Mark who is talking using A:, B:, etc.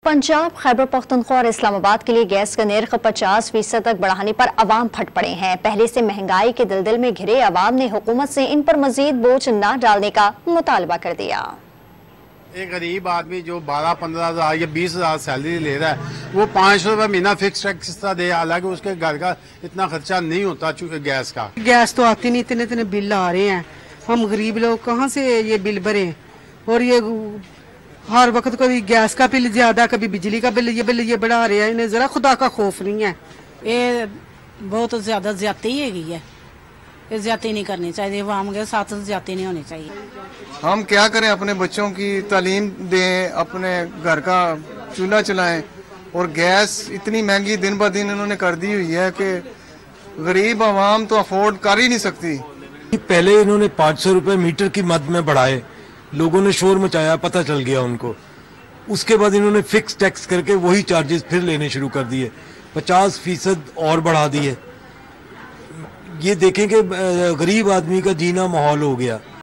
A: पंजाब, खैबर पख्तूनख्वा और इस्लामाबाद के लिए गैस का निर्ख 50% तक बढ़ाने पर अवाम फट पड़े हैं। पहले से महंगाई के दलदल में घिरे अवाम ने हुकूमत से इन पर मजीद बोझ न डालने का मुतालबा कर दिया।
B: एक गरीब आदमी जो 12-15 हज़ार या 20 हज़ार सैलरी ले रहा है वो 500 रुपये महीना फिक्स टैक्स दे, हालांकि उसके घर का इतना खर्चा नहीं होता चूंकि गैस का।
C: गैस तो आती नहीं, इतने इतने बिल आ रहे हैं, हम गरीब लोग कहाँ से ये बिल भरे। और ये हर वक्त कभी गैस का बिल ज्यादा, कभी बिजली का बिल ये बढ़ा रहे हैं। इन्हें जरा खुदा का खौफ नहीं है।
D: ये बहुत ज्यादा ज्यादती है, ये ज्यादती नहीं करनी चाहिए, आवाम के साथ ज्यादती नहीं होनी चाहिए।
E: हम क्या करें, अपने बच्चों की तालीम दें, अपने घर का चूल्हा चलाएं, और गैस इतनी महंगी दिन ब दिन इन्होंने कर दी हुई है कि गरीब आवाम तो अफोर्ड कर ही नहीं सकती।
F: पहले इन्होंने 500 रुपए मीटर की मद में बढ़ाए, लोगों ने शोर मचाया, पता चल गया उनको। उसके बाद इन्होंने फिक्स टैक्स करके वही चार्जेस फिर लेने शुरू कर दिए, 50% और बढ़ा दिए। ये देखें कि गरीब आदमी का जीना माहौल हो गया।